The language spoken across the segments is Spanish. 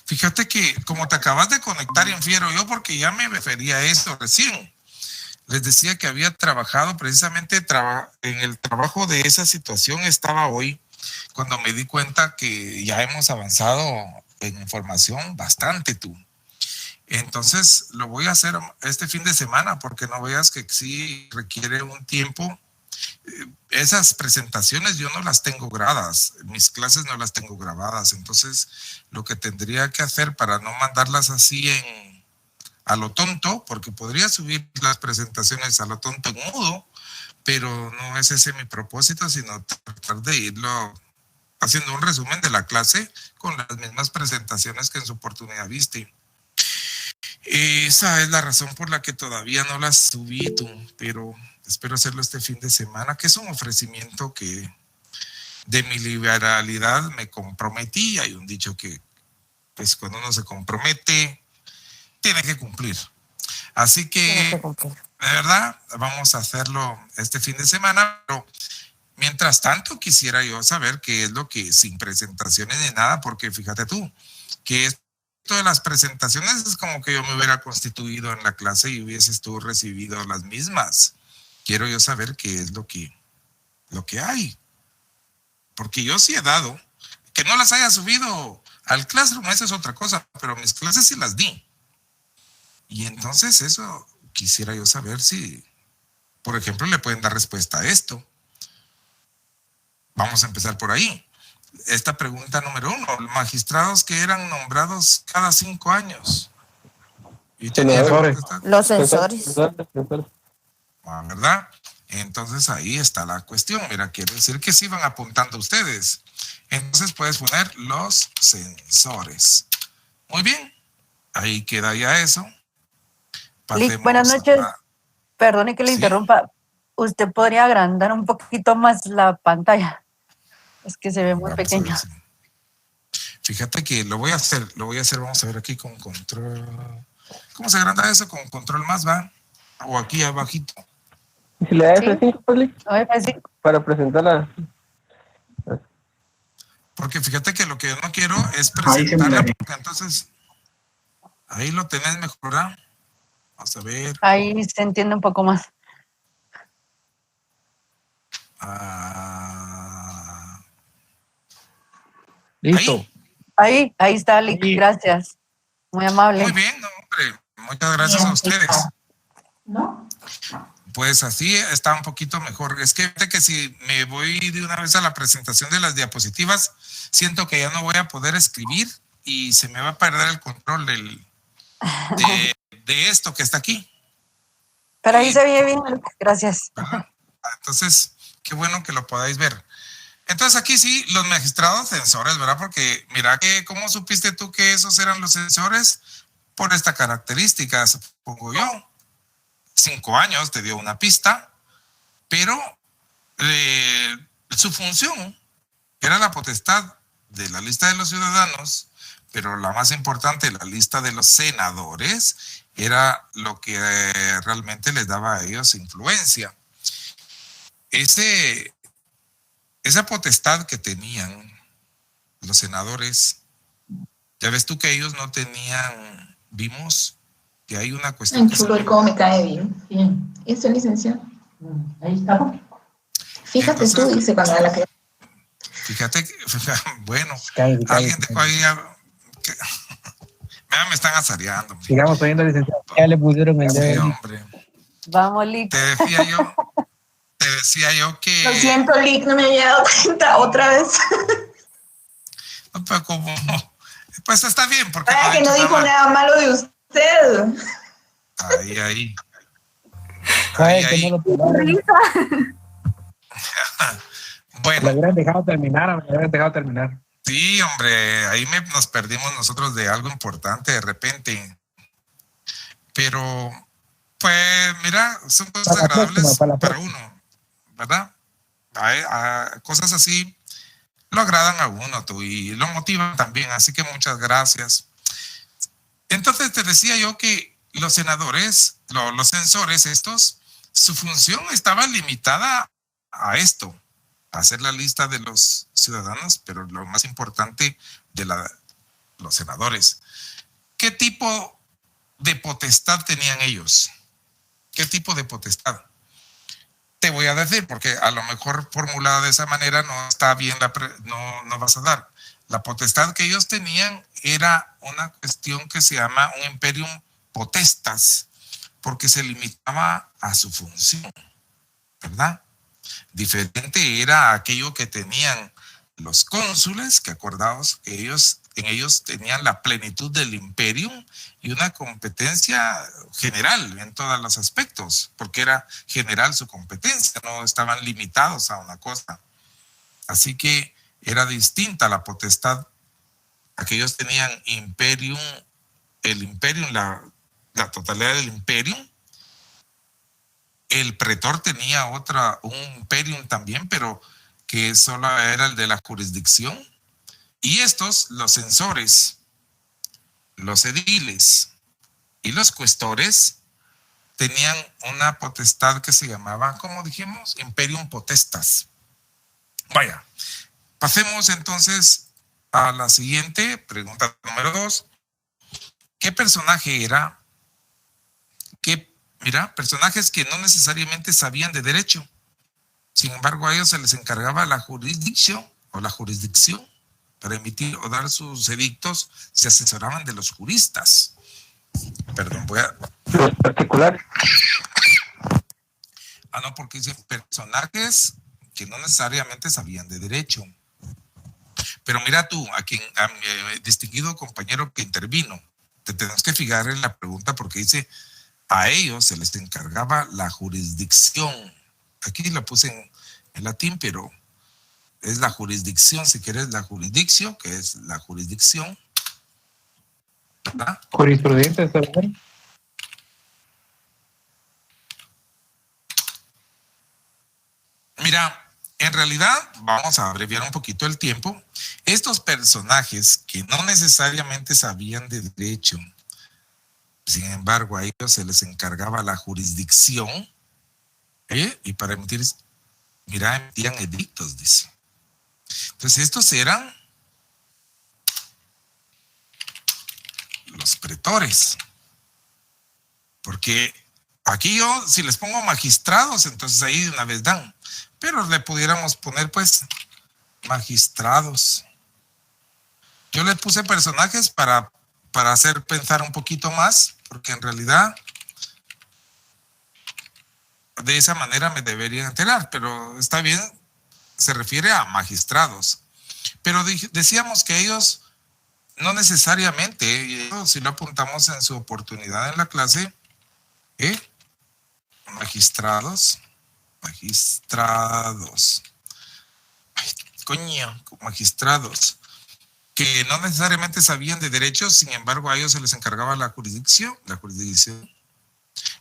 Fíjate que como te acabas de conectar, infiero yo, porque ya me refería a eso recién. Les decía que había trabajado precisamente en el trabajo de esa situación estaba hoy, cuando me di cuenta que ya hemos avanzado en información bastante tú. Entonces lo voy a hacer este fin de semana, porque no veas que sí requiere un tiempo. Esas presentaciones yo no las tengo grabadas, mis clases no las tengo grabadas, entonces lo que tendría que hacer para no mandarlas así a lo tonto, porque podría subir las presentaciones a lo tonto en mudo, pero no es ese mi propósito, sino tratar de irlo haciendo un resumen de la clase con las mismas presentaciones que en su oportunidad viste. Esa es la razón por la que todavía no las subí tú, pero espero hacerlo este fin de semana, que es un ofrecimiento que de mi liberalidad me comprometí. Hay un dicho que pues cuando uno se compromete tiene que cumplir. Así que de verdad vamos a hacerlo este fin de semana, pero mientras tanto quisiera yo saber qué es lo que sin presentaciones ni nada, porque fíjate tú que esto de las presentaciones es como que yo me hubiera constituido en la clase y hubieses tú recibido las mismas. Quiero yo saber qué es lo que hay, porque yo sí he dado. Que no las haya subido al Classroom, esa es otra cosa, pero mis clases sí las di. Y entonces eso quisiera yo saber si, por ejemplo, le pueden dar respuesta a esto. Vamos a empezar por ahí. Esta pregunta número 1, magistrados que eran nombrados cada 5 años. ¿Y los censores. ¿Verdad? Entonces ahí está la cuestión. Mira, quiere decir que sí van apuntando ustedes. Entonces puedes poner los censores. Muy bien. Ahí queda ya eso. Lick, buenas noches. Perdone que le interrumpa. ¿Usted podría agrandar un poquito más la pantalla? Es que se ve muy pequeña. Fíjate que lo voy a hacer, vamos a ver aquí con control. ¿Cómo se agranda eso? Con control más, ¿va? O aquí abajito. Si le da F5, pues, Lick, para presentarla. Porque fíjate que lo que yo no quiero es presentarla, porque entonces ahí lo tenés mejor, ¿ah? Vamos a ver. Ahí se entiende un poco más. Listo. Ahí está, Lick. Gracias. Muy amable. Muy bien, hombre. Muchas gracias a ustedes. ¿No? Pues así está un poquito mejor. Es que si me voy de una vez a la presentación de las diapositivas, siento que ya no voy a poder escribir y se me va a perder el control de esto que está aquí. Pero ahí se ve bien, gracias. Entonces, qué bueno que lo podáis ver. Entonces aquí sí, los magistrados censores, ¿verdad? Porque mira que, ¿cómo supiste tú que esos eran los censores? Por esta característica, supongo yo. 5 años te dio una pista, pero su función era la potestad de la lista de los ciudadanos, pero la más importante, la lista de los senadores, era lo que realmente les daba a ellos influencia. Esa potestad que tenían los senadores, ya ves tú que ellos no tenían, vimos que hay una cuestión. Chulo, y cómo me cae bien. Bien. ¿Eso, licenciado? Ahí estamos. Fíjate. Entonces, tú, dice cuando la que. Fíjate, bueno, alguien dejó ahí. Me están azareando. Sigamos oyendo, licenciado. Ya le pusieron el dedo. Sí, hombre. Vamos, Lick. Te decía yo que. Lo siento, Lick, no me había dado cuenta otra vez. No, pero como. Pues está bien, porque. Para que no dijo nada malo de usted. Ahí. Bueno. Me hubieran dejado terminar. Sí, hombre, ahí nos perdimos nosotros de algo importante de repente. Pero, pues, mira, son cosas agradables para uno, ¿verdad? Cosas así lo agradan a uno tú, y lo motivan también, así que muchas gracias. Entonces te decía yo que los senadores, los censores estos, su función estaba limitada a esto. hacer la lista de los ciudadanos, pero lo más importante de los senadores. ¿Qué tipo de potestad tenían ellos? ¿Qué tipo de potestad? Te voy a decir, porque a lo mejor formulada de esa manera no está bien, no vas a dar. La potestad que ellos tenían era una cuestión que se llama un imperium potestas, porque se limitaba a su función, ¿verdad? Diferente era aquello que tenían los cónsules, que acordaos que en ellos tenían la plenitud del imperium y una competencia general en todos los aspectos, porque era general su competencia, no estaban limitados a una cosa. Así que era distinta la potestad. Aquellos tenían imperium, el imperium, la totalidad del imperium. El pretor tenía un imperium también, pero que solo era el de la jurisdicción. Y estos, los censores, los ediles y los cuestores, tenían una potestad que se llamaba, como dijimos, imperium potestas. Vaya, pasemos entonces a la siguiente pregunta número 2. ¿Qué personaje era? Personajes que no necesariamente sabían de derecho. Sin embargo, a ellos se les encargaba la jurisdicción para emitir o dar sus edictos, se asesoraban de los juristas. Perdón, los particulares. No, porque dice personajes que no necesariamente sabían de derecho. Pero mira tú, a mi distinguido compañero que intervino, te tenemos que fijar en la pregunta porque dice, a ellos se les encargaba la jurisdicción. Aquí lo puse en latín, pero es la jurisdicción, si quieres, la jurisdicción, que es la jurisdicción, ¿verdad? Jurisprudencia, ¿verdad? Mira, en realidad, vamos a abreviar un poquito el tiempo. Estos personajes que no necesariamente sabían de derecho, sin embargo, a ellos se les encargaba la jurisdicción, y para emitir, emitían edictos, dice. Entonces, estos eran los pretores. Porque aquí yo, si les pongo magistrados, entonces ahí de una vez dan. Pero le pudiéramos poner, pues, magistrados. Yo le puse personajes para hacer pensar un poquito más, porque en realidad de esa manera me deberían enterar, pero está bien, se refiere a magistrados. Pero decíamos que ellos no necesariamente, si lo apuntamos en su oportunidad en la clase, magistrados, magistrados, que no necesariamente sabían de derechos, sin embargo a ellos se les encargaba la jurisdicción.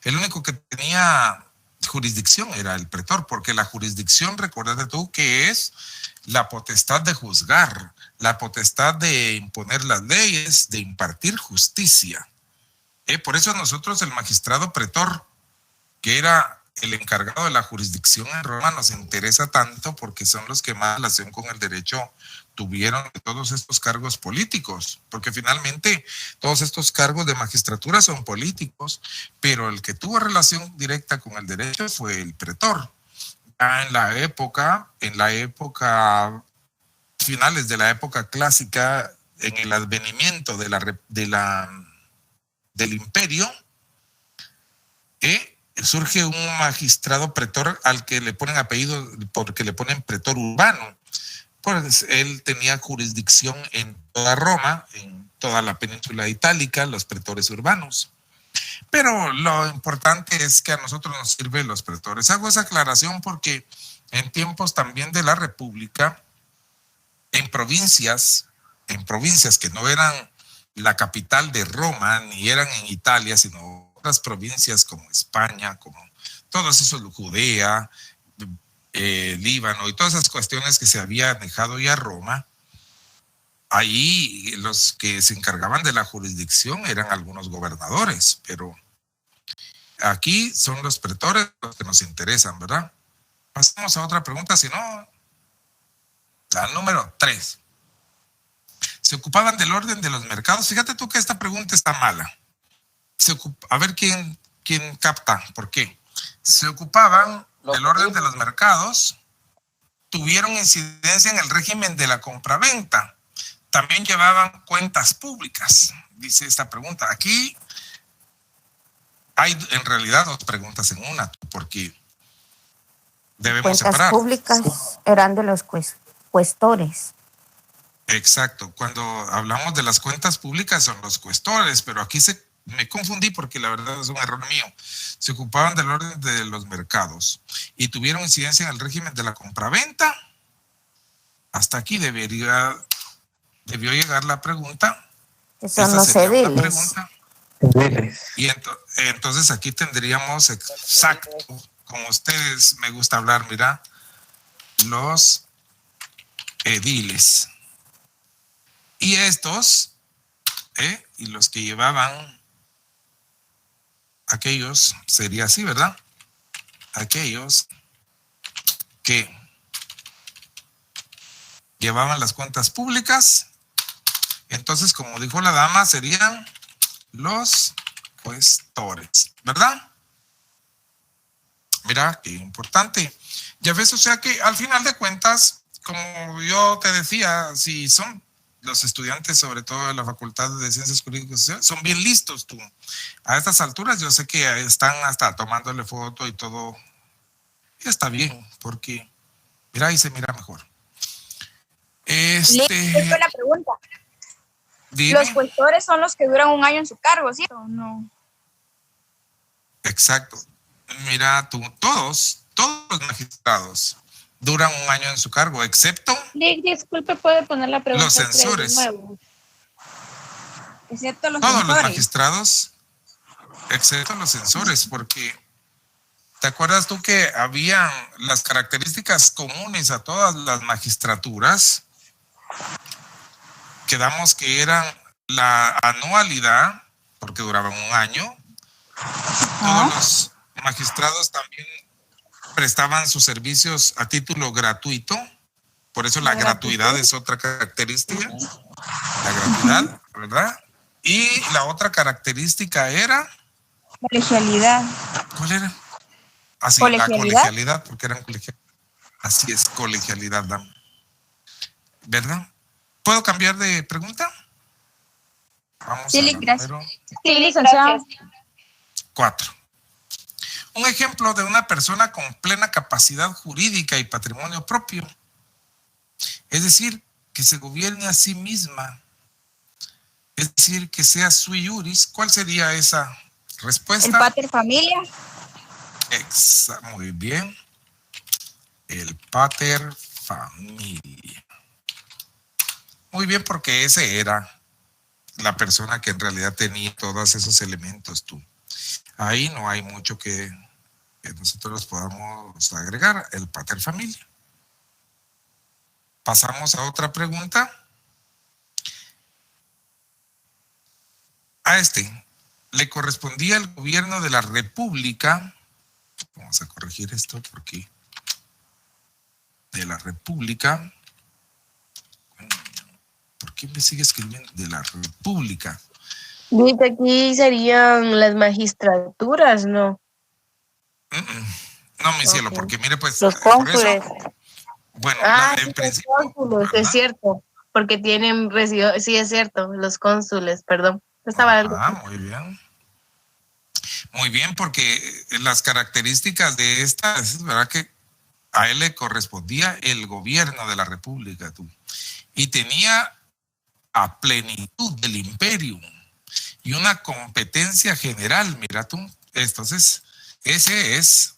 El único que tenía jurisdicción era el pretor, porque la jurisdicción, recuérdate tú, que es la potestad de juzgar, la potestad de imponer las leyes, de impartir justicia. Por eso nosotros el magistrado pretor, que era el encargado de la jurisdicción en Roma, nos interesa tanto porque son los que más relación con el derecho tuvieron de todos estos cargos políticos, porque finalmente todos estos cargos de magistratura son políticos, pero el que tuvo relación directa con el derecho fue el pretor. Ya en la época, finales de la época clásica, en el advenimiento del imperio, surge un magistrado pretor al que le ponen apellido porque le ponen pretor urbano. Pues él tenía jurisdicción en toda Roma, en toda la península itálica, los pretores urbanos. Pero lo importante es que a nosotros nos sirven los pretores. Hago esa aclaración porque en tiempos también de la República, en provincias que no eran la capital de Roma, ni eran en Italia, sino otras provincias como España, como todos esos, Judea, Líbano y todas esas cuestiones que se habían dejado ya Roma, ahí los que se encargaban de la jurisdicción eran algunos gobernadores, pero aquí son los pretores los que nos interesan, ¿verdad? Pasamos a otra pregunta, si no, La número 3. Se ocupaban del orden de los mercados. Fíjate tú que esta pregunta está mala. A ver quién capta. ¿Por qué? Se ocupaban del orden de los mercados. Tuvieron incidencia en el régimen de la compraventa. También llevaban cuentas públicas, dice esta pregunta. Aquí hay en realidad 2 preguntas en una, porque debemos separar. Cuentas públicas eran de los cuestores. Exacto. Cuando hablamos de las cuentas públicas son los cuestores, pero aquí me confundí porque la verdad es un error mío. Se ocupaban del orden de los mercados y tuvieron incidencia en el régimen de la compraventa. Hasta aquí debió llegar la pregunta. Que son los ediles. Y entonces aquí tendríamos exacto, como ustedes me gusta hablar, mira, los ediles. Y estos, y los que llevaban aquellos, sería así, ¿verdad? Aquellos que llevaban las cuentas públicas. Entonces, como dijo la dama, serían los cuestores, ¿verdad? Mira, qué importante. Ya ves, o sea que al final de cuentas, como yo te decía, si son los estudiantes, sobre todo de la Facultad de Ciencias Jurídicas, son bien listos tú. A estas alturas yo sé que están hasta tomándole foto y todo. Y está bien, porque mira, ahí se mira mejor. Tengo una pregunta. Dime. Los cuestores son los que duran un año en su cargo, ¿sí o no? Exacto. Mira tú, todos los magistrados duran un año en su cargo, excepto disculpe, ¿puede poner la pregunta? los censores. Excepto los Todos censores. los magistrados, excepto los censores, porque ¿te acuerdas tú que habían las características comunes a todas las magistraturas? Quedamos que eran la anualidad, porque duraban un año. Todos los magistrados también prestaban sus servicios a título gratuito, por eso la gratuidad es otra característica, la gratuidad, ¿verdad? Y la otra característica era... Colegialidad. ¿Cuál era? Así, ¿Colegialidad? la colegialidad, porque eran colegiales. Así es, colegialidad, ¿verdad? ¿Puedo cambiar de pregunta? Vamos Sí, a gracias. Sí, licenciado. 4. Un ejemplo de una persona con plena capacidad jurídica y patrimonio propio. Es decir, que se gobierne a sí misma. Es decir, que sea sui juris. ¿Cuál sería esa respuesta? El pater familia. Muy bien. El pater familia. Muy bien, porque ese era la persona que en realidad tenía todos esos elementos tú. Ahí no hay mucho que nosotros podamos agregar, el pater familia. Pasamos a otra pregunta. A le correspondía el gobierno de la República. Vamos a corregir esto porque de la República. ¿Por qué me sigue escribiendo de la República? Dice aquí serían las magistraturas, ¿no? No, mi cielo, porque mire, pues... Los cónsules. Bueno, en principio... Los cónsules, es cierto, porque tienen residencia, sí es cierto, los cónsules, perdón. Muy bien. Muy bien, porque las características de esta, es verdad que a él le correspondía el gobierno de la República, tú. Y tenía a plenitud del imperio y una competencia general, mira tú. Entonces, ese es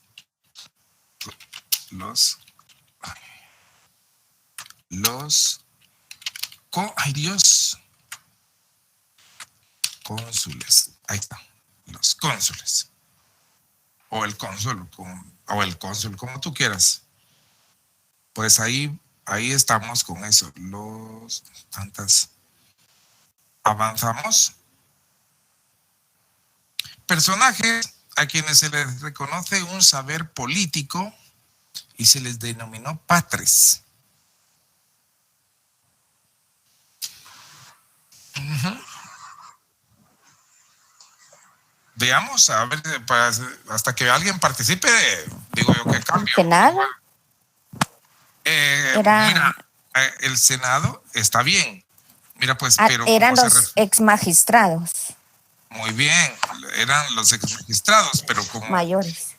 ay Dios, cónsules, ahí está, los cónsules, o el cónsul, como tú quieras. Pues ahí estamos con eso, avanzamos. Personajes a quienes se les reconoce un saber político y se les denominó patres. veamos, a ver, hasta que alguien participe, digo yo que cambia. Que nada. Mira, el Senado está bien. Mira, pues, pero eran los ex magistrados. Muy bien, eran los ex magistrados, pero como mayores,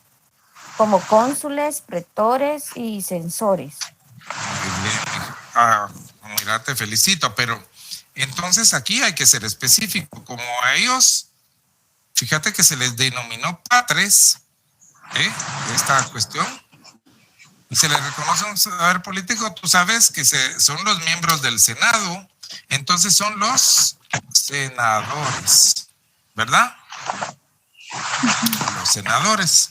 como cónsules, pretores y censores. Muy bien. Mira, te felicito, pero entonces aquí hay que ser específico. Como a ellos, fíjate que se les denominó patres, esta cuestión, y se les reconoce un saber político. Tú sabes que son los miembros del Senado, entonces son los senadores, ¿verdad? Los senadores,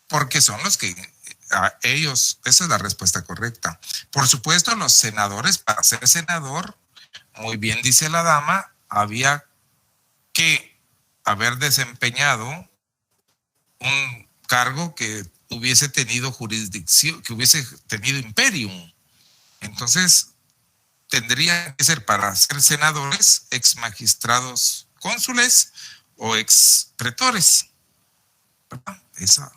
porque son los que ellos, esa es la respuesta correcta. Por supuesto, los senadores, para ser senador, muy bien dice la dama, había que haber desempeñado un cargo que hubiese tenido jurisdicción, que hubiese tenido imperium. Entonces, tendría que ser, para ser senadores, ex magistrados cónsules o ex pretores. ¿Verdad? Esa.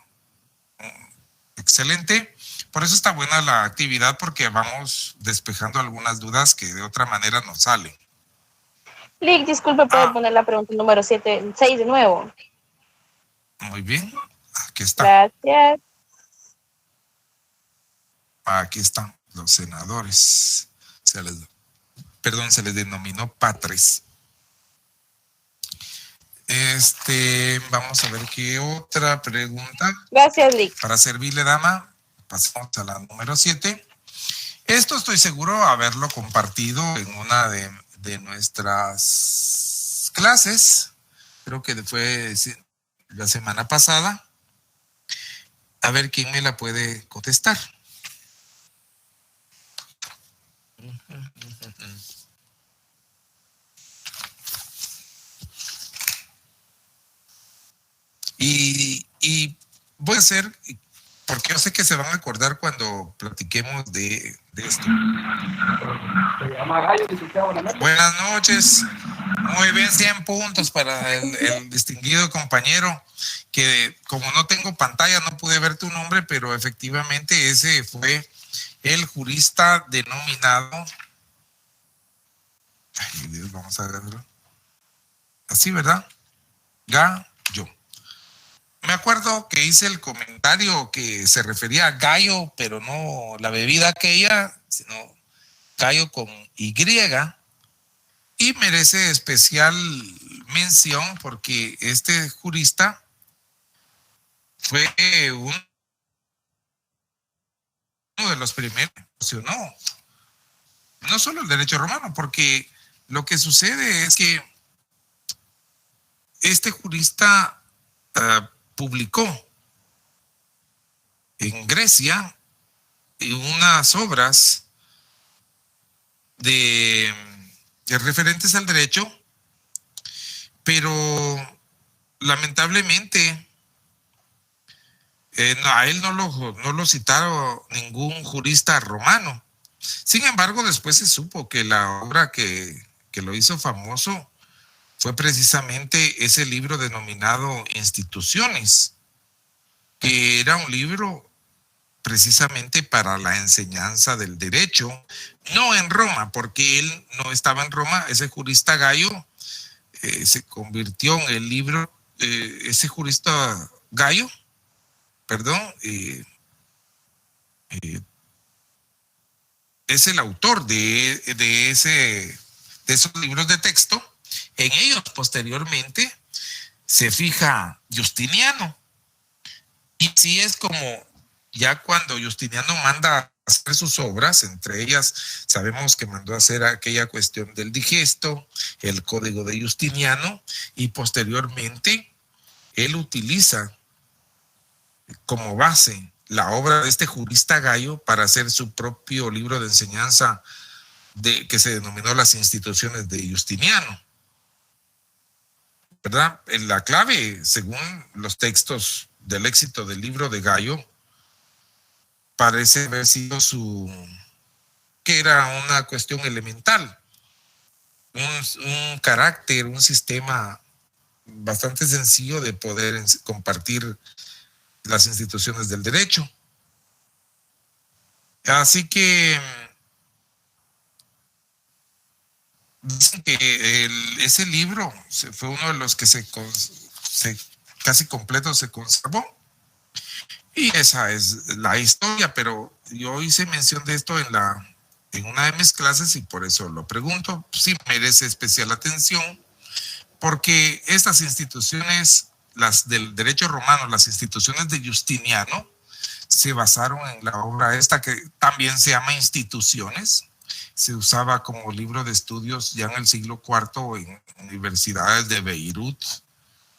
Excelente. Por eso está buena la actividad, porque vamos despejando algunas dudas que de otra manera nos salen. Lick, disculpe, ¿puede poner la pregunta número 6 de nuevo? Muy bien. Aquí está. Gracias. Aquí están los senadores. Se les denominó patres. Vamos a ver qué otra pregunta. Gracias, Lick. Para servirle, dama, pasamos a la número 7. Esto estoy seguro haberlo compartido en una de nuestras clases. Creo que fue la semana pasada. A ver quién me la puede contestar. Y voy a hacer, porque yo sé que se van a acordar cuando platiquemos de esto. Buenas noches. Muy bien, 100 puntos para el distinguido compañero, que como no tengo pantalla no pude ver tu nombre, pero efectivamente ese fue el jurista denominado, ay Dios, vamos a verlo así, ¿verdad? Gallo. Me acuerdo que hice el comentario que se refería a gallo, pero no la bebida aquella, sino gallo con Y, y merece especial mención porque este jurista fue uno de los primeros que funcionó no solo el derecho romano, porque lo que sucede es que este jurista publicó en Grecia unas obras de referentes al derecho, pero lamentablemente a él no lo citaron ningún jurista romano. Sin embargo, después se supo que la obra que lo hizo famoso fue precisamente ese libro denominado Instituciones, que era un libro precisamente para la enseñanza del derecho, no en Roma, porque él no estaba en Roma. Ese jurista Gallo se convirtió en el libro, ese jurista Gallo, perdón, es el autor de esos libros de texto. En ellos posteriormente se fija Justiniano, y así es como ya cuando Justiniano manda a hacer sus obras, entre ellas sabemos que mandó a hacer aquella cuestión del digesto, el código de Justiniano, y posteriormente él utiliza como base la obra de este jurista Gallo para hacer su propio libro de enseñanza que se denominó Las Instituciones de Justiniano, ¿verdad? La clave, según los textos del éxito del libro de Gallo, parece haber sido que era una cuestión elemental, un carácter, un sistema bastante sencillo de poder compartir las instituciones del derecho. Así que dicen que ese libro fue uno de los que casi completo se conservó. Y esa es la historia, pero yo hice mención de esto en una de mis clases y por eso lo pregunto. Sí merece especial atención, porque estas instituciones, las del derecho romano, las instituciones de Justiniano, se basaron en la obra esta que también se llama Instituciones. Se usaba como libro de estudios ya en el siglo IV en universidades de Beirut,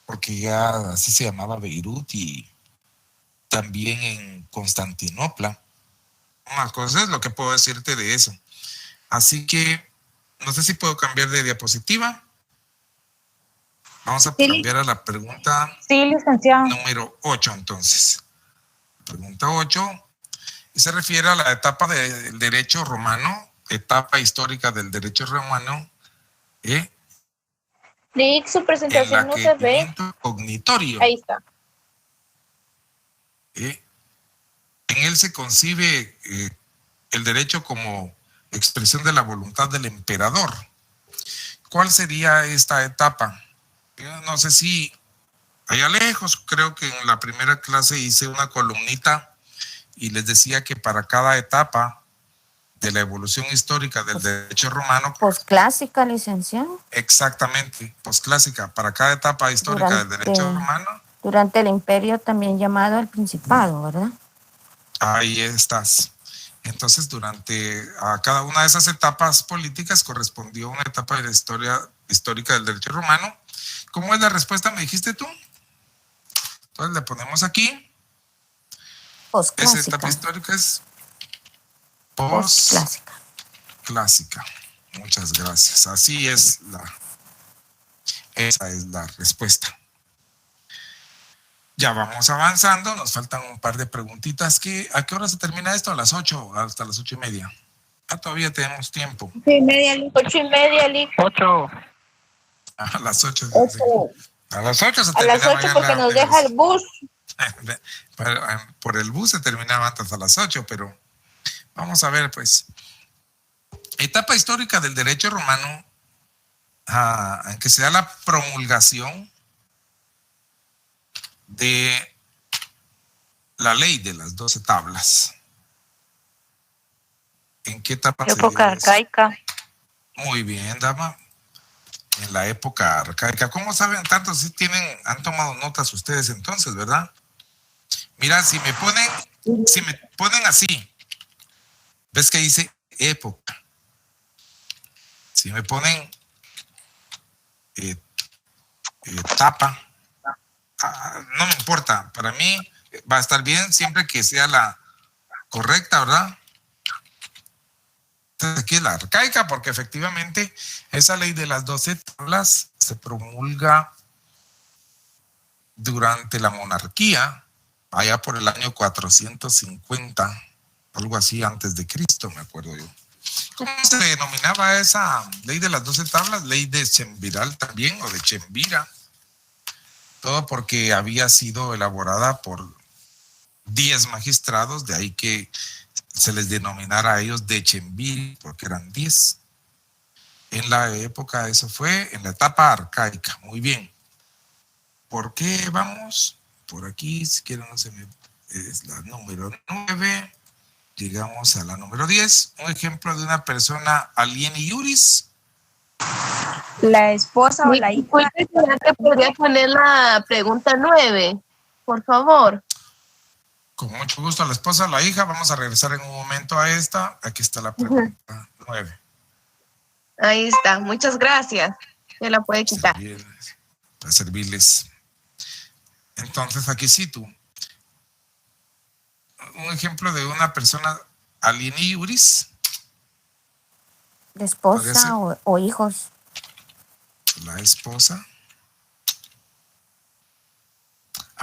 porque ya así se llamaba Beirut, y también en Constantinopla. Una cosa es lo que puedo decirte de eso. Así que no sé si puedo cambiar de diapositiva. Vamos a cambiar a la pregunta número 8 entonces. Pregunta 8 y se refiere a la etapa del derecho romano, etapa histórica del derecho romano, Nick, su presentación no se ve. Cognitorio. Ahí está. En él se concibe el derecho como expresión de la voluntad del emperador. ¿Cuál sería esta etapa? Yo no sé si allá lejos, creo que en la primera clase hice una columnita y les decía que para cada etapa de la evolución histórica del derecho romano. Posclásica, licenciado. Exactamente, posclásica, para cada etapa histórica del derecho romano. Durante el imperio también llamado el Principado, ¿verdad? Ahí estás. Entonces, a cada una de esas etapas políticas correspondió una etapa de la historia histórica del derecho romano. ¿Cómo es la respuesta, me dijiste tú? Entonces le ponemos aquí. Posclásica. Esa etapa histórica es posclásica. Clásica. Muchas gracias. Así es esa es la respuesta. Ya vamos avanzando, nos faltan un par de preguntitas. ¿A qué hora se termina esto? ¿A las 8? Hasta las 8:30. Todavía tenemos tiempo. 8:30, Lick. 8. A las 8. 8. A las 8 se A las 8 porque nos deja el bus. Por el bus se terminaba antes a las 8, pero vamos a ver, pues. Etapa histórica del derecho romano en que se da la promulgación de la ley de las 12 tablas. ¿En qué etapa? Época arcaica. Muy bien, dama. En la época arcaica. ¿Cómo saben tanto? Si han tomado notas ustedes entonces, ¿verdad? Mira, si me ponen así, ves que dice época. Si me ponen etapa, no me importa. Para mí va a estar bien siempre que sea la correcta, ¿verdad? Entonces aquí es la arcaica, porque efectivamente esa ley de las 12 tablas se promulga durante la monarquía, allá por el año 450, algo así antes de Cristo, me acuerdo yo. ¿Cómo se denominaba esa ley de las 12 tablas? Ley de Chemviral también, o de Chemvira. Todo porque había sido elaborada por 10 magistrados, de ahí que se les denominara a ellos de Chemvir, porque eran 10. En la época, eso fue en la etapa arcaica. Muy bien. ¿Por qué vamos? Por aquí, si quieren, es la número 9. Llegamos a la número 10. Un ejemplo de una persona alieni iuris. La esposa o la hija. ¿Será que podría poner la pregunta 9? Por favor. Con mucho gusto, a la esposa o la hija. Vamos a regresar en un momento a esta. Aquí está la pregunta 9. Ahí está. Muchas gracias. Ya la puede quitar. Para servirles. Entonces, aquí sí tú. Un ejemplo de una persona alieni iuris. De esposa o hijos. La esposa.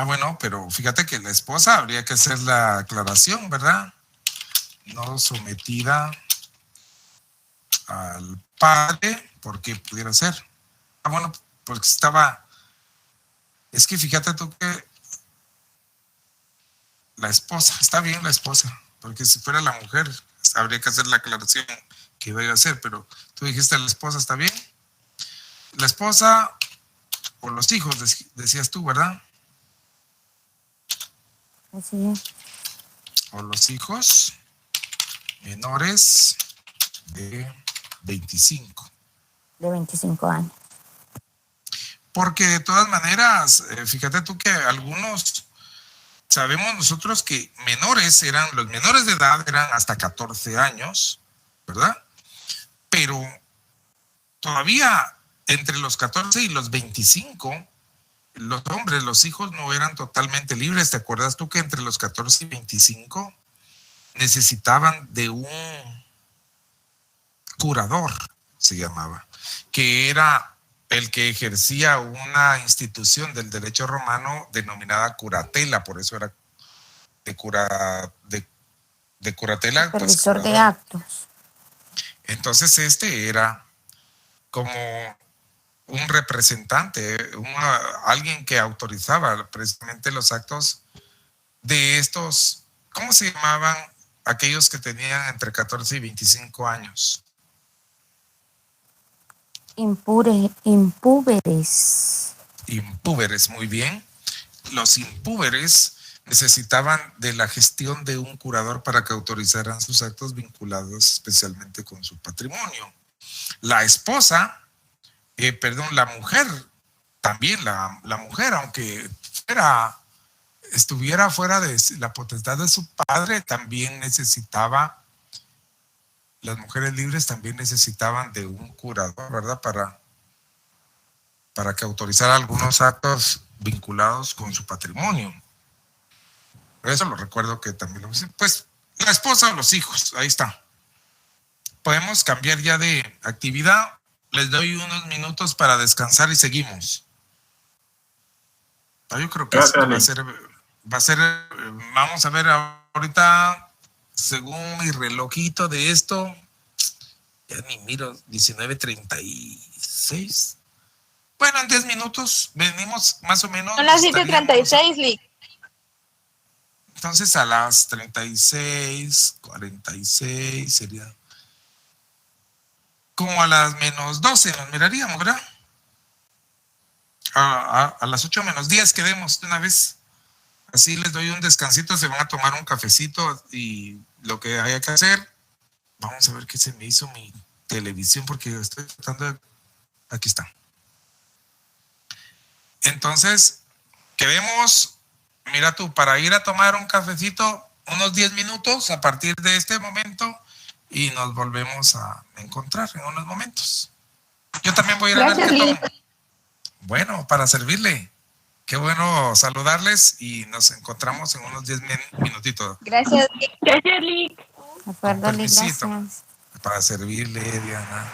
Bueno, pero fíjate que la esposa habría que hacer la aclaración, ¿verdad? No sometida al padre, porque pudiera ser. Bueno, porque estaba Es que fíjate tú que la esposa, está bien la esposa, porque si fuera la mujer, habría que hacer la aclaración que iba a hacer, pero tú dijiste la esposa, ¿está bien? La esposa o los hijos, decías tú, ¿verdad? Así es. O los hijos menores de 25. De 25 años. Porque de todas maneras, fíjate tú que algunos, sabemos nosotros que los menores de edad eran hasta 14 años, ¿verdad? Pero todavía entre los 14 y los 25, los hombres, los hijos no eran totalmente libres. ¿Te acuerdas tú que entre los 14 y 25 necesitaban de un curador, se llamaba, que era el que ejercía una institución del derecho romano denominada curatela, por eso era de curatela. Supervisor de actos. Entonces este era como un representante, alguien que autorizaba precisamente los actos de estos, ¿cómo se llamaban aquellos que tenían entre 14 y 25 años? Impúberes. Impúberes, muy bien. Los impúberes necesitaban de la gestión de un curador para que autorizaran sus actos vinculados especialmente con su patrimonio. La esposa, la mujer, también la mujer, aunque estuviera fuera de la potestad de su padre, también necesitaba, las mujeres libres también necesitaban de un curador, ¿verdad? Para que autorizara algunos actos vinculados con su patrimonio. Eso lo recuerdo que también lo hice. Pues la esposa o los hijos, ahí está. Podemos cambiar ya de actividad. Les doy unos minutos para descansar y seguimos. Yo creo que esto va a ser, vamos a ver ahorita, según mi relojito de esto, ya ni miro, 19:36. Bueno, en 10 minutos venimos más o menos. Son las 7:36, Lick. Entonces a las 36:46 sería como a las -12 nos miraríamos, ¿verdad? A las 8:10 quedemos de una vez. Así les doy un descansito, se van a tomar un cafecito y lo que haya que hacer. Vamos a ver qué se me hizo mi televisión porque estoy tratando de... Aquí está. Entonces, quedemos, mira tú, para ir a tomar un cafecito, unos 10 minutos a partir de este momento y nos volvemos a encontrar en unos momentos. Yo también voy a ir a ver qué tomo. Bueno, para servirle. Qué bueno saludarles y nos encontramos en unos 10 minutitos. Gracias, Lick. Gracias, Lick. De acuerdo, Lick, Permisito. gracias. Para servirle, Diana.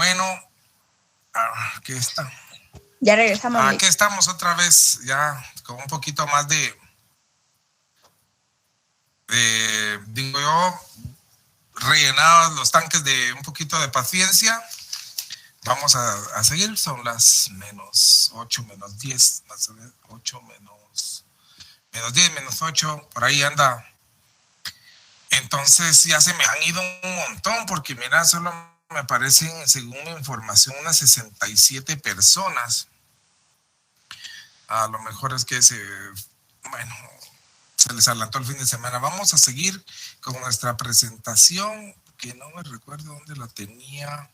Bueno. Aquí está. Ya regresamos. Aquí estamos otra vez, ya con un poquito más de digo yo, rellenados los tanques de un poquito de paciencia. Vamos a seguir, son las -8, -10, más o menos, 8 -10, -8, por ahí anda. Entonces ya se me han ido un montón, porque mira, solo me aparecen, según mi información, unas 67 personas. A lo mejor es que se les adelantó el fin de semana. Vamos a seguir con nuestra presentación, que no me recuerdo dónde la tenía.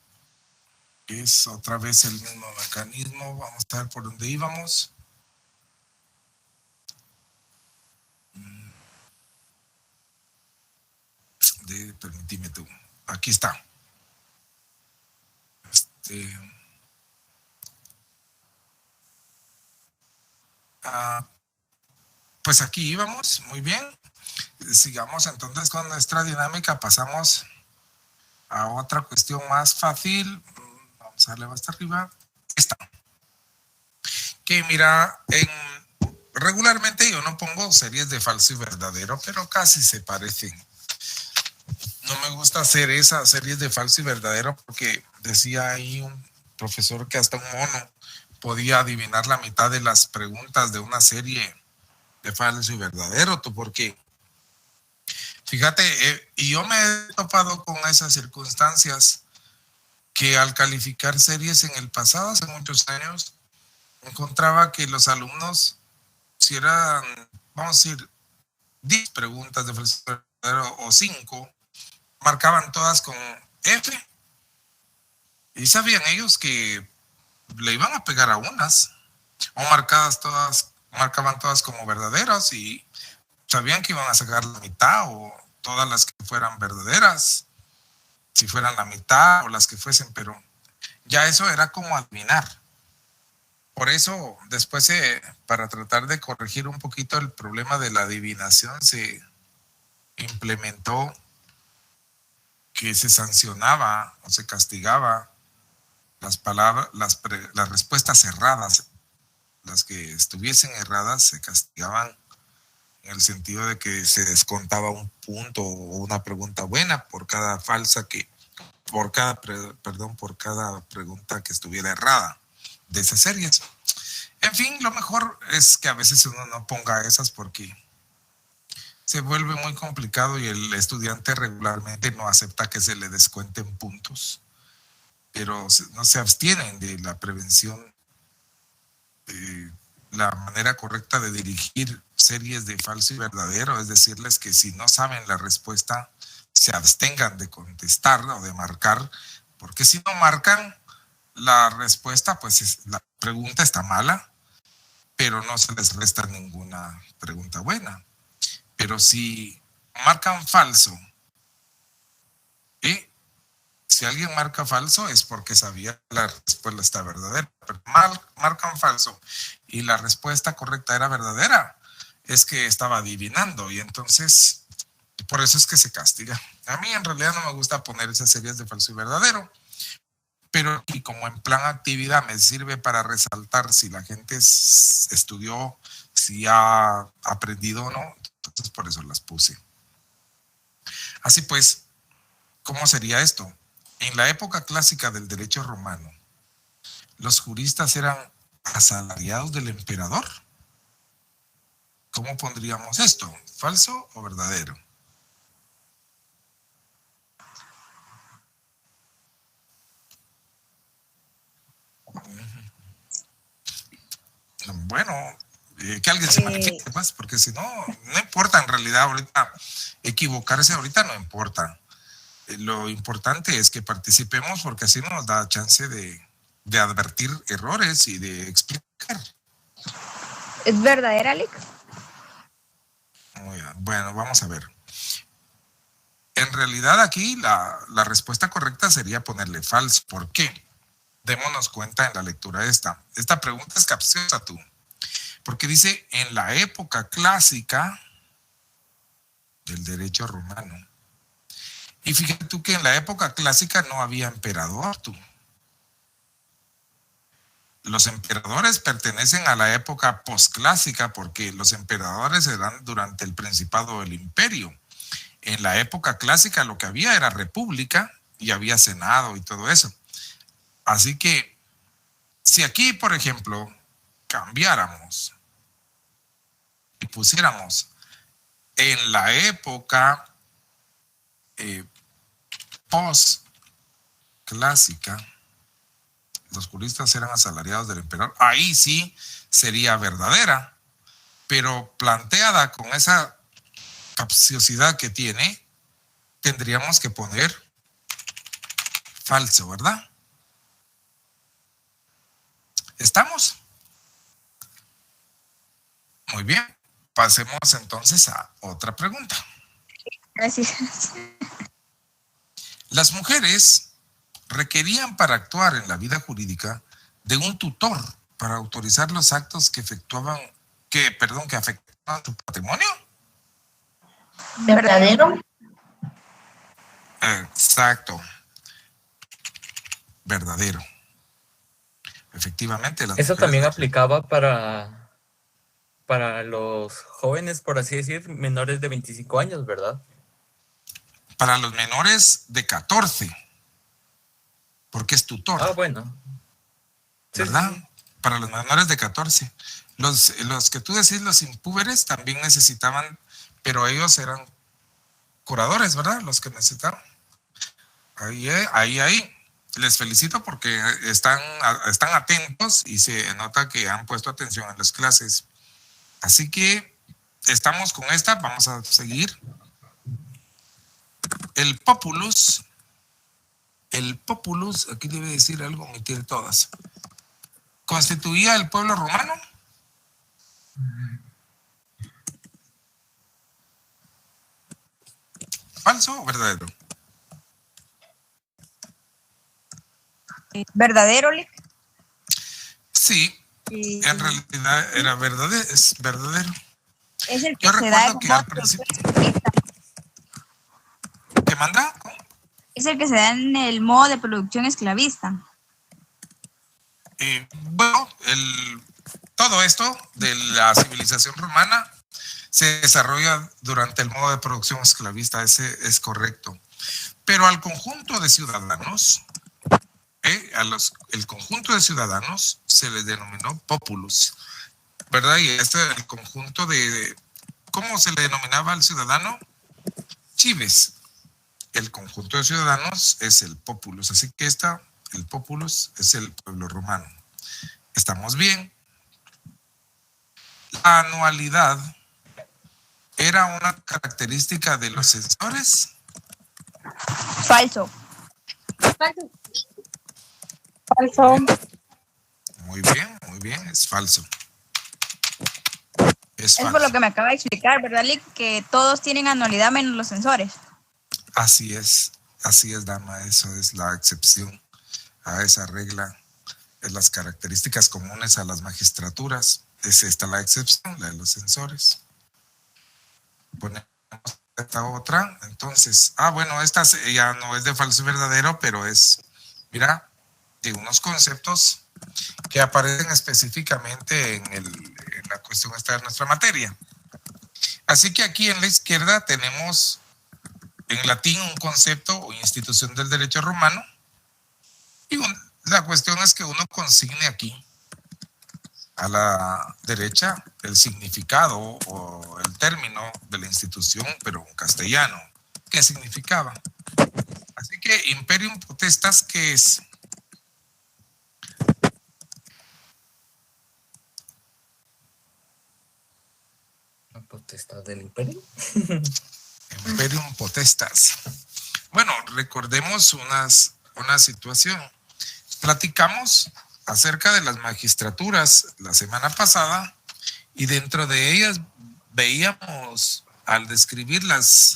Es otra vez el mismo mecanismo. Vamos a ver por dónde íbamos. Permíteme tú. Aquí está. Pues aquí íbamos, muy bien. Sigamos entonces con nuestra dinámica. Pasamos a otra cuestión más fácil. Vamos a darle hasta arriba. Esta. Que mira, regularmente yo no pongo series de falso y verdadero, pero casi se parecen. No me gusta hacer esas series de falso y verdadero porque decía ahí un profesor que hasta un mono podía adivinar la mitad de las preguntas de una serie de falso y verdadero. Porque fíjate, y yo me he topado con esas circunstancias que al calificar series en el pasado, hace muchos años, encontraba que los alumnos, si eran, vamos a decir, 10 preguntas de falso y verdadero o 5, marcaban todas con F. Y sabían ellos que le iban a pegar a unas, o marcaban todas como verdaderas, y sabían que iban a sacar la mitad o todas las que fueran verdaderas, si fueran la mitad o las que fuesen, pero ya eso era como adivinar. Por eso después, para tratar de corregir un poquito el problema de la adivinación, se implementó que se sancionaba o se castigaba las respuestas erradas. Las que estuviesen erradas se castigaban en el sentido de que se descontaba un punto o una pregunta buena por cada por cada pregunta que estuviera errada de esas series. En fin, lo mejor es que a veces uno no ponga esas porque se vuelve muy complicado y el estudiante regularmente no acepta que se le descuenten puntos, pero no se abstienen de la prevención, de la manera correcta de dirigir series de falso y verdadero, es decirles que si no saben la respuesta, se abstengan de contestar o de marcar, porque si no marcan la respuesta, pues la pregunta está mala, pero no se les resta ninguna pregunta buena. Pero si marcan falso, si alguien marca falso es porque sabía la respuesta verdadera, pero marcan falso y la respuesta correcta era verdadera, es que estaba adivinando, y entonces por eso es que se castiga. A mí en realidad no me gusta poner esas series de falso y verdadero, pero y como en plan actividad me sirve para resaltar si la gente estudió, si ha aprendido o no, entonces por eso las puse. Así pues, ¿cómo sería esto? En la época clásica del derecho romano, los juristas eran asalariados del emperador. ¿Cómo pondríamos esto? ¿Falso o verdadero? Bueno, que alguien se manifieste más, porque si no, no importa en realidad ahorita, equivocarse ahorita no importa. Lo importante es que participemos porque así nos da chance de advertir errores y de explicar. ¿Es verdadera, Lick? Muy bien. Bueno, vamos a ver. En realidad aquí la respuesta correcta sería ponerle falso. ¿Por qué? Démonos cuenta en la lectura esta. Esta pregunta es capciosa, tú. Porque dice, en la época clásica del derecho romano. Y fíjate tú que en la época clásica no había emperador, tú. Los emperadores pertenecen a la época posclásica porque los emperadores eran durante el Principado del Imperio. En la época clásica lo que había era república y había senado y todo eso. Así que si aquí, por ejemplo, cambiáramos y pusiéramos en la época post-clásica, los juristas eran asalariados del emperador, ahí sí sería verdadera, pero planteada con esa capciosidad que tiene, tendríamos que poner falso, ¿verdad? ¿Estamos? Muy bien, pasemos entonces a otra pregunta. Gracias. Las mujeres requerían para actuar en la vida jurídica de un tutor para autorizar los actos que afectaban su patrimonio. ¿Verdadero? Exacto. Verdadero. Efectivamente. Eso también aplicaba para los jóvenes, por así decir, menores de 25 años, ¿verdad? Para los menores de 14. Porque es tutor. Ah, bueno. ¿Verdad? Sí. Para los menores de 14. Los que tú decís, los impúberes, también necesitaban, pero ellos eran curadores, ¿verdad? Los que necesitaban. Ahí. Les felicito porque están atentos y se nota que han puesto atención en las clases. Así que estamos con esta, vamos a seguir. El populus, aquí debe decir algo, omitir todas. ¿Constituía el pueblo romano? ¿Falso o verdadero? ¿Verdadero, Lick? Sí, en realidad era verdadero, es verdadero. Es el que Yo se recuerdo da que al principio... ¿Qué manda? Es el que se da en el modo de producción esclavista. Bueno, todo esto de la civilización romana se desarrolla durante el modo de producción esclavista, ese es correcto. Pero al conjunto de ciudadanos, el conjunto de ciudadanos se les denominó populus, ¿verdad? Y el conjunto de ¿cómo se le denominaba al ciudadano? Chives. El conjunto de ciudadanos es el populus, así que el populus es el pueblo romano. ¿Estamos bien? La anualidad era una característica de los censores. Falso. Falso. Muy bien, es falso. Es por lo que me acaba de explicar, ¿verdad, Lick? Que todos tienen anualidad menos los censores. Así es, dama, eso es la excepción a esa regla, es las características comunes a las magistraturas, es esta la excepción, la de los censores. Ponemos esta otra, entonces, bueno, esta ya no es de falso y verdadero, pero es, mira, de unos conceptos que aparecen específicamente en la cuestión esta de nuestra materia. Así que aquí en la izquierda tenemos en latín un concepto o institución del derecho romano y la cuestión es que uno consigne aquí a la derecha el significado o el término de la institución, pero en castellano. ¿Qué significaba? Así que imperium potestas, ¿qué es? ¿La potestad del imperio? Imperium potestas. Bueno, recordemos una situación. Platicamos acerca de las magistraturas la semana pasada y dentro de ellas veíamos, al describir las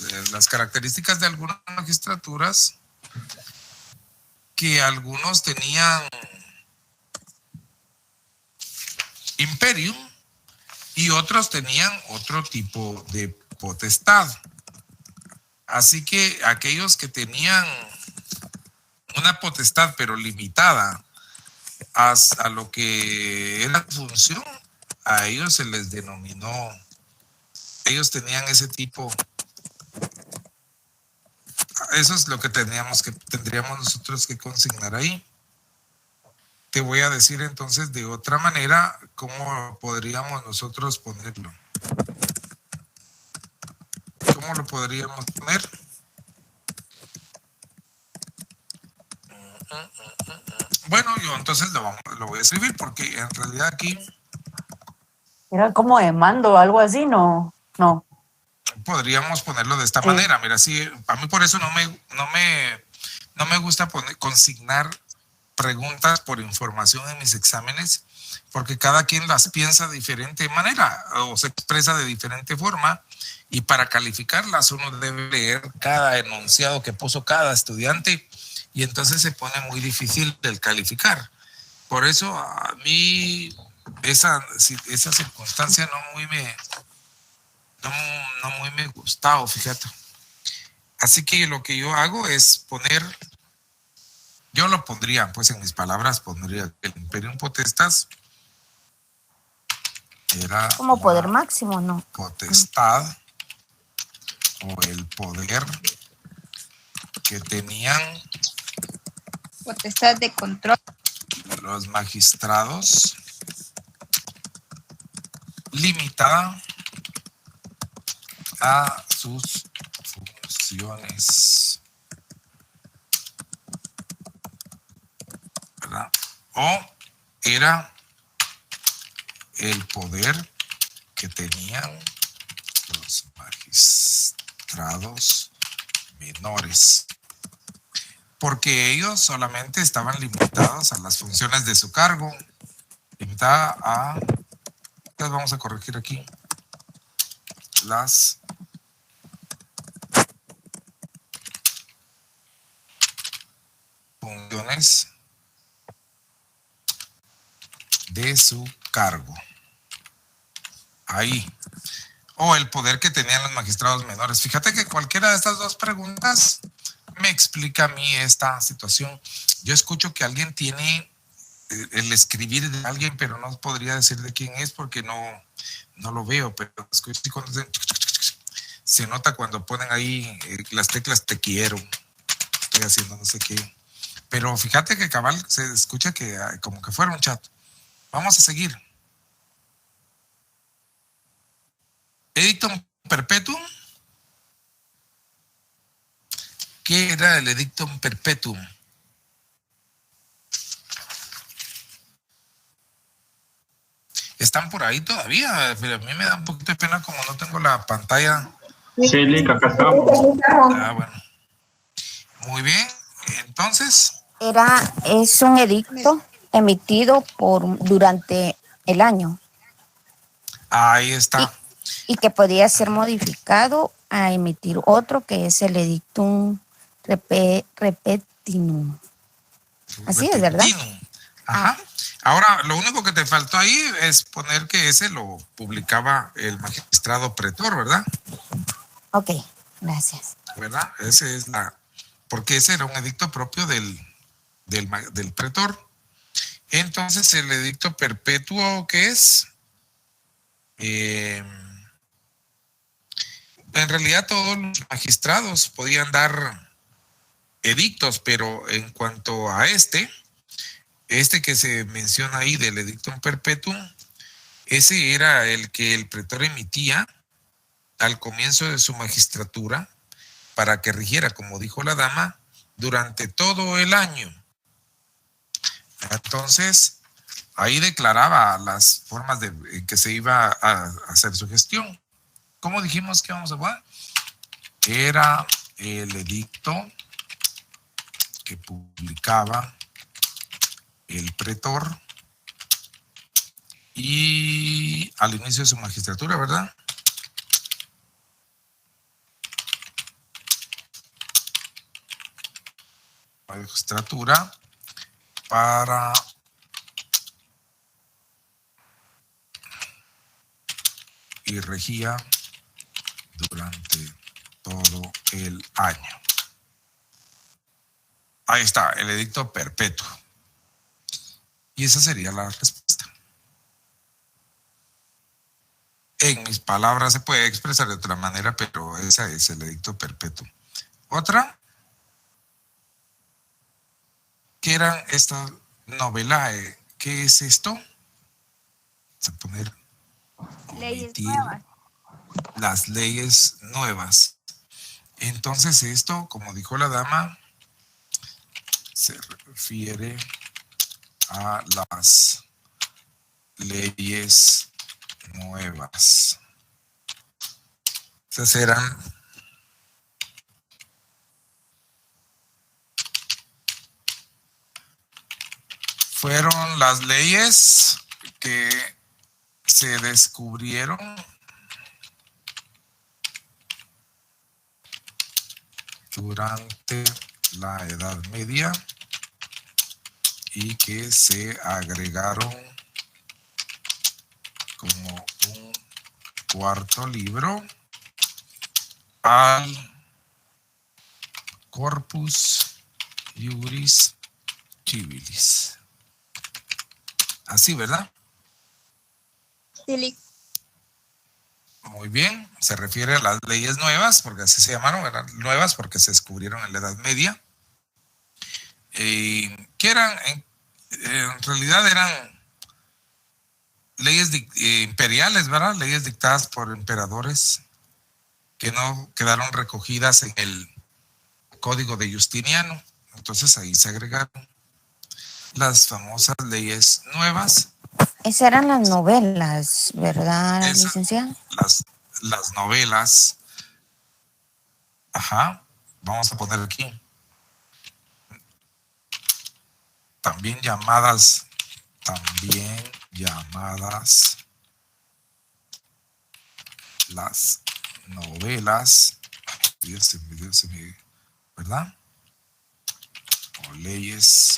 características de algunas magistraturas, que algunos tenían imperium y otros tenían otro tipo de potestad. Así que aquellos que tenían una potestad, pero limitada a lo que era función, a ellos se les denominó, ellos tenían ese tipo. Eso es lo que tendríamos nosotros que consignar ahí. Te voy a decir entonces de otra manera cómo podríamos nosotros ponerlo. ¿Cómo lo podríamos poner? Bueno, yo entonces lo voy a escribir porque en realidad aquí era como de mando o algo así, no. Podríamos ponerlo de esta manera. Mira, sí, a mí por eso no me gusta consignar preguntas por información en mis exámenes, porque cada quien las piensa de diferente manera o se expresa de diferente forma, y para calificarlas uno debe leer cada enunciado que puso cada estudiante, y entonces se pone muy difícil el calificar. Por eso a mí esa circunstancia no muy me gustado, fíjate. Así que lo que yo hago es poner, yo lo pondría, pues en mis palabras pondría que el Imperium Potestas era como poder máximo, ¿no? Potestad o el poder que tenían potestad de control. Los magistrados, limitada a sus funciones, ¿verdad? O era el poder que tenían los magistrados menores, porque ellos solamente estaban limitados a las funciones de su cargo, limitada a, las vamos a corregir aquí, las funciones de su cargo. Ahí. O el poder que tenían los magistrados menores. Fíjate que cualquiera de estas dos preguntas me explica a mí esta situación. Yo escucho que alguien tiene el escribir de alguien, pero no podría decir de quién es porque no lo veo, pero escucho cuando se nota cuando ponen ahí las teclas te quiero, estoy haciendo no sé qué. Pero fíjate que cabal se escucha que como que fuera un chat. Vamos a seguir. Edictum Perpetuum. ¿Qué era el Edictum Perpetuum? ¿Están por ahí todavía? Pero a mí me da un poquito de pena como no tengo la pantalla. Sí, Lick, acá estamos. Bueno. Muy bien. Entonces. Es un edicto emitido durante el año. Ahí está. Y que podía ser modificado a emitir otro, que es el Edictum Repetinum. Así es, ¿verdad? Ajá. Ahora, lo único que te faltó ahí es poner que ese lo publicaba el magistrado pretor, ¿verdad? Ok, gracias. ¿Verdad? Ese es porque ese era un edicto propio del pretor. Entonces, el edicto perpetuo, ¿qué es? En realidad todos los magistrados podían dar edictos, pero en cuanto a este que se menciona ahí del edictum perpetuum, ese era el que el pretor emitía al comienzo de su magistratura para que rigiera, como dijo la dama, durante todo el año. Entonces, ahí declaraba las formas en que se iba a hacer su gestión. ¿Cómo dijimos que vamos a jugar? Era el edicto que publicaba el pretor y al inicio de su magistratura, ¿verdad? Magistratura para y regía durante todo el año. Ahí está, el edicto perpetuo. Y esa sería la respuesta. En mis palabras se puede expresar de otra manera, pero esa es el edicto perpetuo. Otra, ¿qué eran esta novelae? ¿Qué es esto? Vamos a poner Leyes nuevas. las leyes nuevas. Entonces esto, como dijo la dama, se refiere a las leyes nuevas. Estas fueron las leyes que se descubrieron durante la Edad Media y que se agregaron como un cuarto libro al Corpus Juris Civilis. Así, ¿verdad? Sí. Muy bien, se refiere a las leyes nuevas, porque así se llamaron, eran nuevas porque se descubrieron en la Edad Media. Que eran, en realidad eran leyes imperiales, ¿verdad? Leyes dictadas por emperadores que no quedaron recogidas en el Código de Justiniano. Entonces ahí se agregaron las famosas leyes nuevas. Esas eran las novelas, ¿verdad, licenciada? Las novelas. Ajá, vamos a poner aquí. También llamadas las novelas, ¿verdad? O leyes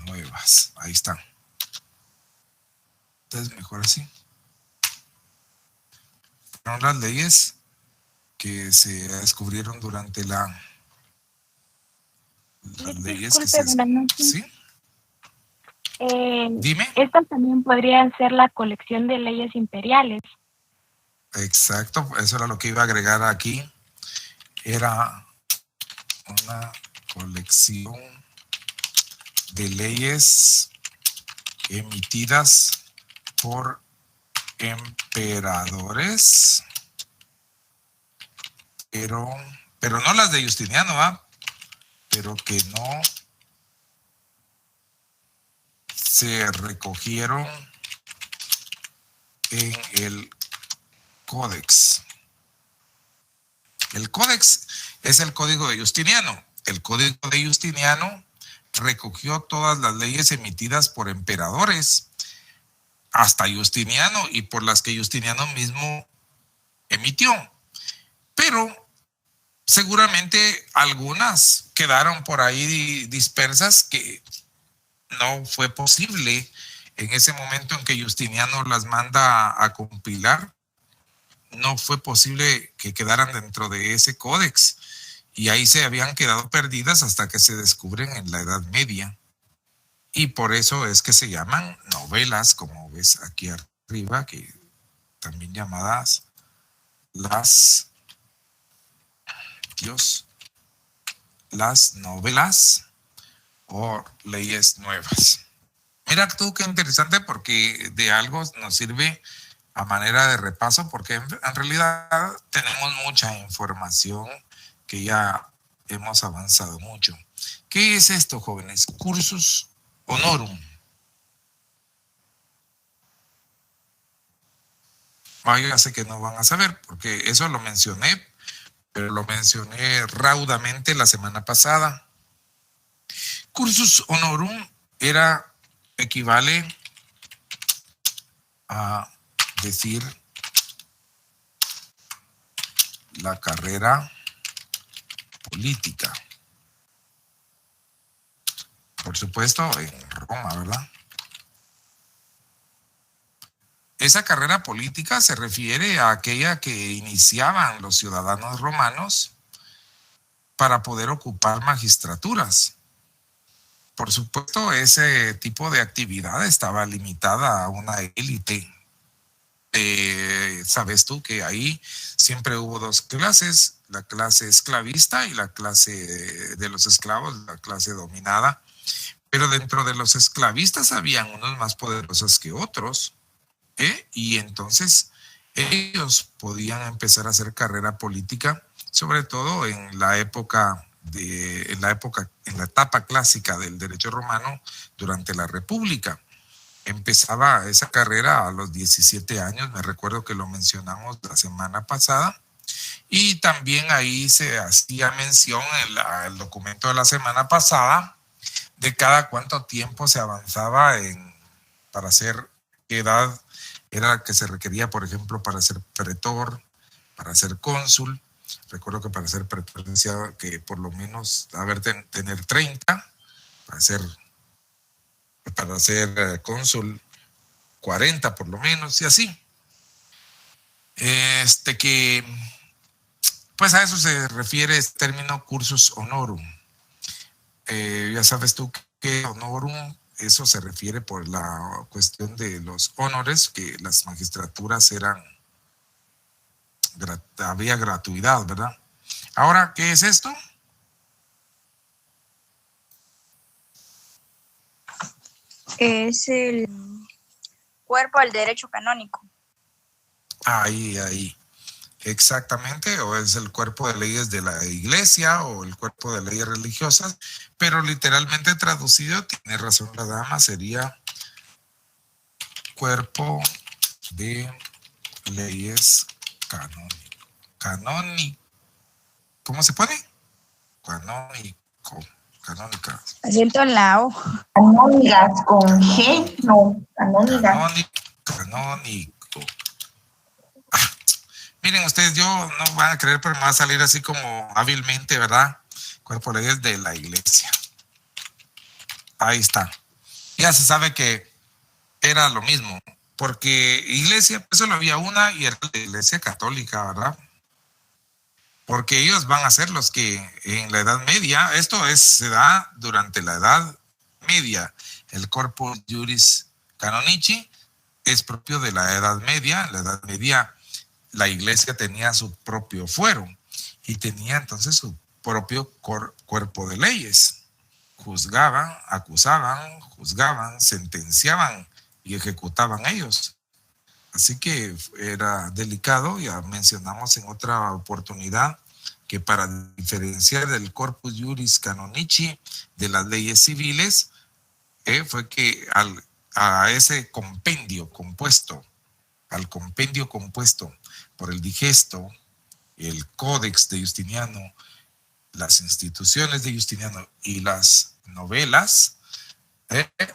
nuevas. Ahí están. Entonces, mejor así. Fueron las leyes que se descubrieron durante las leyes que se... ¿Sí? Dime. Estas también podrían ser la colección de leyes imperiales. Exacto, eso era lo que iba a agregar aquí. Era una colección de leyes emitidas por emperadores, pero no las de Justiniano, ¿ah? Pero que no se recogieron en el Códex. El Códex es el Código de Justiniano. El Código de Justiniano recogió todas las leyes emitidas por emperadores hasta Justiniano y por las que Justiniano mismo emitió. Pero seguramente algunas quedaron por ahí dispersas que no fue posible en ese momento en que Justiniano las manda a compilar. No fue posible que quedaran dentro de ese códex y ahí se habían quedado perdidas hasta que se descubren en la Edad Media. Y por eso es que se llaman novelas, como ves aquí arriba, que también llamadas las novelas o leyes nuevas. Mira tú qué interesante, porque de algo nos sirve a manera de repaso, porque en realidad tenemos mucha información que ya hemos avanzado mucho. ¿Qué es esto, jóvenes? Cursus honorum. Ya sé que no van a saber, porque eso lo mencioné, pero lo mencioné raudamente la semana pasada. Cursus honorum equivale a decir la carrera política. Por supuesto, en Roma, ¿verdad? Esa carrera política se refiere a aquella que iniciaban los ciudadanos romanos para poder ocupar magistraturas. Por supuesto, ese tipo de actividad estaba limitada a una élite. Sabes tú que ahí siempre hubo dos clases, la clase esclavista y la clase de los esclavos, la clase dominada. Pero dentro de los esclavistas habían unos más poderosos que otros, y entonces ellos podían empezar a hacer carrera política, sobre todo en la etapa clásica del derecho romano durante la República. Empezaba esa carrera a los 17 años, me recuerdo que lo mencionamos la semana pasada, y también ahí se hacía mención en el documento de la semana pasada de cada cuánto tiempo se avanzaba para hacer, qué edad era que se requería, por ejemplo, para ser pretor, para ser cónsul. Recuerdo que para ser pretor decía que por lo menos tener 30, para ser cónsul 40 por lo menos, y así. Pues a eso se refiere este término cursus honorum. Ya sabes tú que honorum, eso se refiere por la cuestión de los honores, que las magistraturas había gratuidad, ¿verdad? Ahora, ¿qué es esto? Es el cuerpo del derecho canónico. Ahí. Exactamente, o es el cuerpo de leyes de la iglesia o el cuerpo de leyes religiosas, pero literalmente traducido, tiene razón la dama, sería cuerpo de leyes canónico. ¿Cómo se pone? Canónica. Acento en la O. Canónicas con G, no, canónicas. Canónico. Miren ustedes, yo no van a creer, pero me va a salir así como hábilmente, ¿verdad? Cuerpo de leyes de la iglesia. Ahí está. Ya se sabe que era lo mismo, porque iglesia, pues solo había una y era la iglesia católica, ¿verdad? Porque ellos van a ser los que en la Edad Media, se da durante la Edad Media, el Corpus Juris Canonici es propio de la Edad Media. En la Edad Media la iglesia tenía su propio fuero y tenía entonces su propio cuerpo de leyes. Juzgaban, acusaban, sentenciaban y ejecutaban ellos. Así que era delicado. Ya mencionamos en otra oportunidad que para diferenciar del Corpus Juris Canonici de las leyes civiles, fue que a ese compendio compuesto por el digesto, el Códex de Justiniano, las instituciones de Justiniano y las novelas,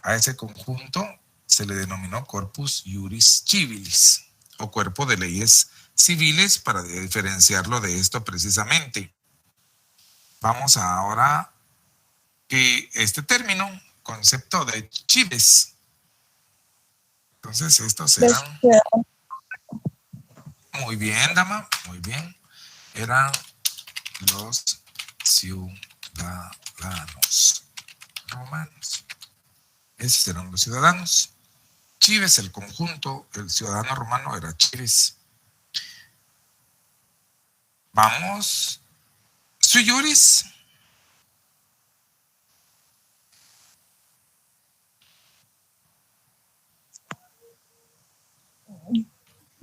a ese conjunto se le denominó Corpus Juris Civilis, o cuerpo de leyes civiles, para diferenciarlo de esto precisamente. Vamos ahora que este término, concepto de cives. Entonces estos eran... Muy bien, dama, muy bien. Eran los ciudadanos romanos. Esos eran los ciudadanos. Cives, el conjunto, el ciudadano romano era cives. Vamos. Sui juris.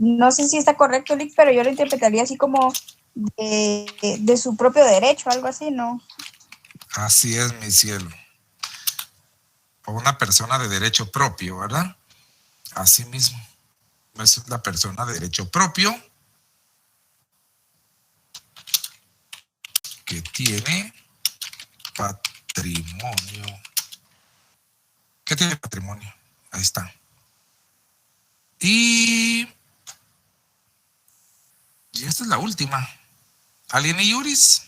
No sé si está correcto, Lick, pero yo lo interpretaría así como de su propio derecho, algo así, ¿no? Así es, mi cielo. O una persona de derecho propio, ¿verdad? Así mismo. Esa es la persona de derecho propio que tiene patrimonio. ¿Qué tiene patrimonio? Ahí está. Y esta es la última. Alieni juris.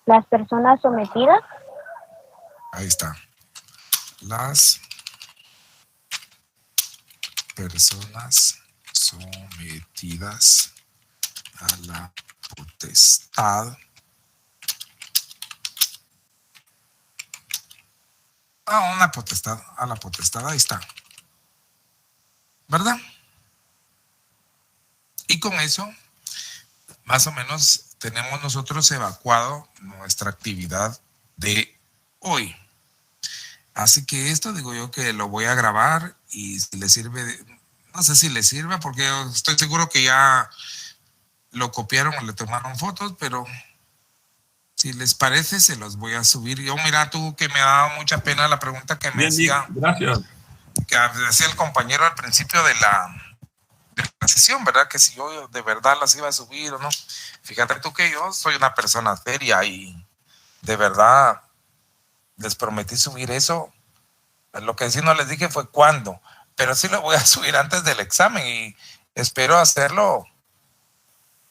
Las personas sometidas. Ahí está. Las personas sometidas a la potestad una potestad, a la potestad, ahí está, ¿verdad? Y con eso, más o menos, tenemos nosotros evacuado nuestra actividad de hoy. Así que esto digo yo que lo voy a grabar y si le sirve, no sé si le sirve porque estoy seguro que ya lo copiaron o le tomaron fotos, pero si les parece se los voy a subir. Yo mira tú que me ha dado mucha pena la pregunta que me hacía. Gracias. Que decía el compañero al principio de la sesión, ¿verdad? Que si yo de verdad las iba a subir o no. Fíjate tú que yo soy una persona seria y de verdad les prometí subir eso. Lo que sí no les dije fue cuándo, pero sí lo voy a subir antes del examen y espero hacerlo.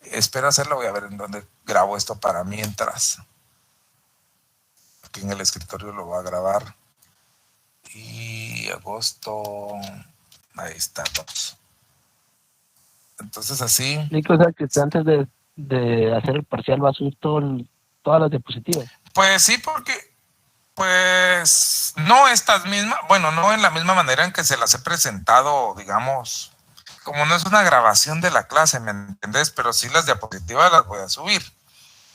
Voy a ver en dónde grabo esto para mientras. Aquí en el escritorio lo voy a grabar. Y agosto, ahí está, vamos. Entonces así. O sea, que antes de hacer el parcial va a subir todas las diapositivas. Pues sí, porque pues no estas mismas, bueno, no en la misma manera en que se las he presentado, digamos, como no es una grabación de la clase, ¿me entendés? Pero sí las diapositivas las voy a subir.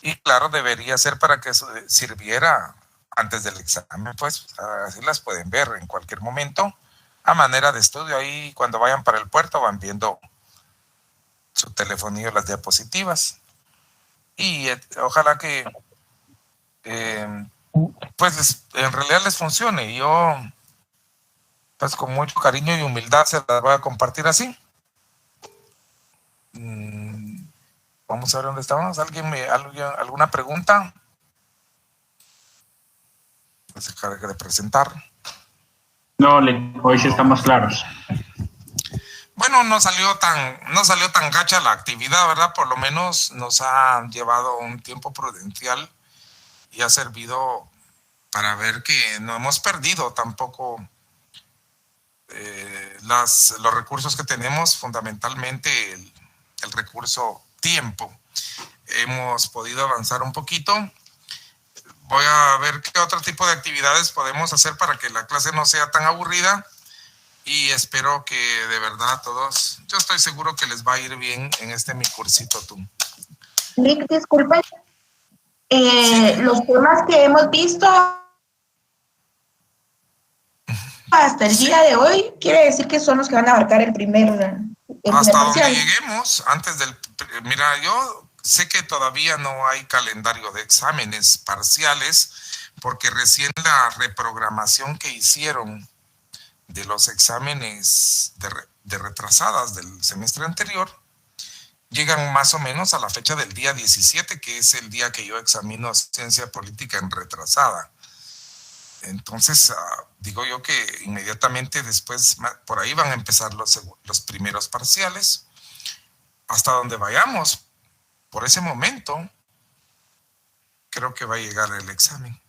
Y claro, debería ser para que eso sirviera antes del examen, pues así las pueden ver en cualquier momento a manera de estudio. Ahí cuando vayan para el puerto van viendo su telefonillo, las diapositivas. Y ojalá que pues en realidad les funcione. Y yo pues con mucho cariño y humildad se las voy a compartir así. Vamos a ver dónde estamos. ¿Alguna pregunta? Pues dejar de presentar. No, hoy sí estamos claros. Bueno, no salió tan gacha la actividad, ¿verdad? Por lo menos nos ha llevado un tiempo prudencial y ha servido para ver que no hemos perdido tampoco los recursos que tenemos, fundamentalmente el recurso tiempo. Hemos podido avanzar un poquito. Voy a ver qué otro tipo de actividades podemos hacer para que la clase no sea tan aburrida y espero que de verdad a todos, yo estoy seguro que les va a ir bien en mi cursito tú. Nick, disculpe, sí. Los temas que hemos visto hasta el día de hoy, quiere decir que son los que van a abarcar el primer hasta donde lleguemos, antes del, mira, yo sé que todavía no hay calendario de exámenes parciales porque recién la reprogramación que hicieron de los exámenes de retrasadas del semestre anterior llegan más o menos a la fecha del día 17, que es el día que yo examino ciencia política en retrasada. Entonces, digo yo que inmediatamente después, por ahí van a empezar los primeros parciales, hasta donde vayamos. Por ese momento, creo que va a llegar el examen.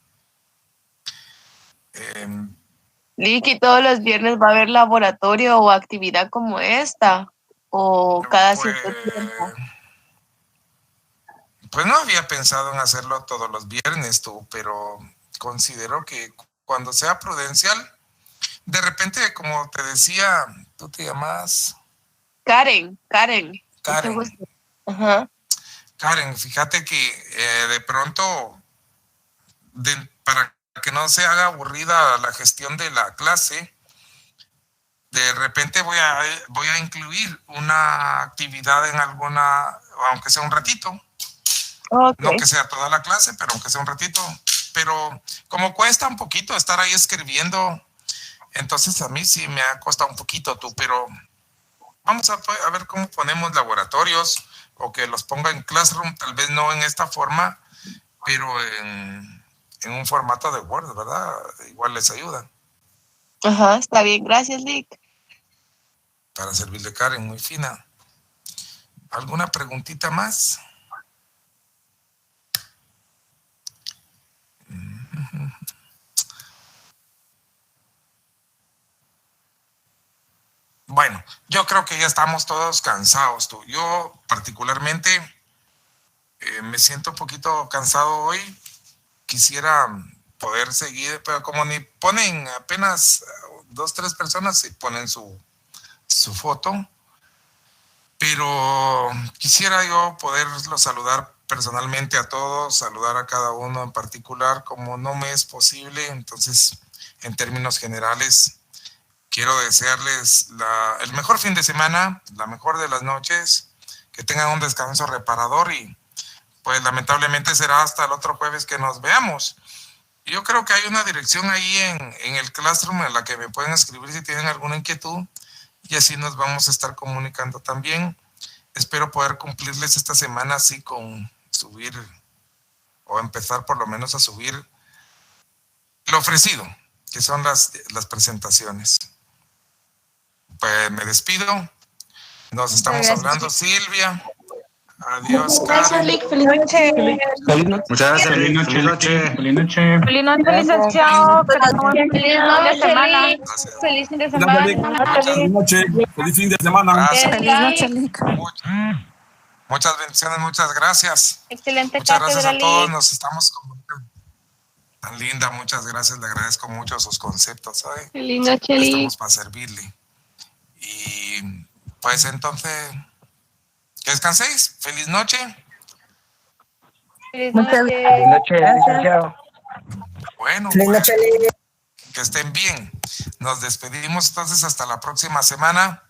Lick, todos los viernes va a haber laboratorio o actividad como esta, o cada cierto tiempo. Pues no había pensado en hacerlo todos los viernes, pero considero que cuando sea prudencial, de repente, como te decía, tú te llamas Karen. Ajá. Karen, fíjate que de pronto, para que no se haga aburrida la gestión de la clase, de repente voy a incluir una actividad en alguna, aunque sea un ratito. Okay. No que sea toda la clase, pero aunque sea un ratito. Pero como cuesta un poquito estar ahí escribiendo, entonces a mí sí me ha costado un poquito pero vamos a ver cómo ponemos laboratorios o que los ponga en Classroom, tal vez no en esta forma, pero en un formato de Word, ¿verdad? Igual les ayuda. Ajá, está bien, gracias, Lick. Para servirle, Karen, muy fina. ¿Alguna preguntita más? Bueno, yo creo que ya estamos todos cansados. Yo particularmente me siento un poquito cansado hoy. Quisiera poder seguir, pero como ni ponen apenas 2, 3 personas y ponen su foto, pero quisiera yo poderlos saludar personalmente a todos, saludar a cada uno en particular, como no me es posible. Entonces, en términos generales, quiero desearles el mejor fin de semana, la mejor de las noches, que tengan un descanso reparador y pues lamentablemente será hasta el otro jueves que nos veamos. Yo creo que hay una dirección ahí en el Classroom en la que me pueden escribir si tienen alguna inquietud y así nos vamos a estar comunicando también. Espero poder cumplirles esta semana así con subir o empezar por lo menos a subir lo ofrecido, que son las presentaciones. Pues me despido. Nos estamos hablando, Silvia. Adiós, Karen. Feliz noche. Muchas gracias. Feliz noche. Feliz noche, licenciado. Feliz fin de semana. Feliz noche. Feliz fin de semana. Gracias. Feliz noche, Lick. Muchas bendiciones, muchas gracias. Excelente Muchas gracias a cátedra, todos. Lick. Nos estamos comunicando. Tan linda, muchas gracias. Le agradezco mucho sus conceptos, ¿sabe? Feliz noche, Lick. Estamos para servirle. Y pues entonces, que descanséis. Feliz noche. Feliz Muchas noche. Buenas noches, licenciado. Bueno, Feliz pues, noche. que estén bien. Nos despedimos entonces hasta la próxima semana.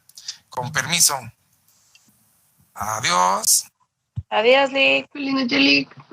Con permiso. Adiós. Adiós, Lick. Feliz noche, Lick.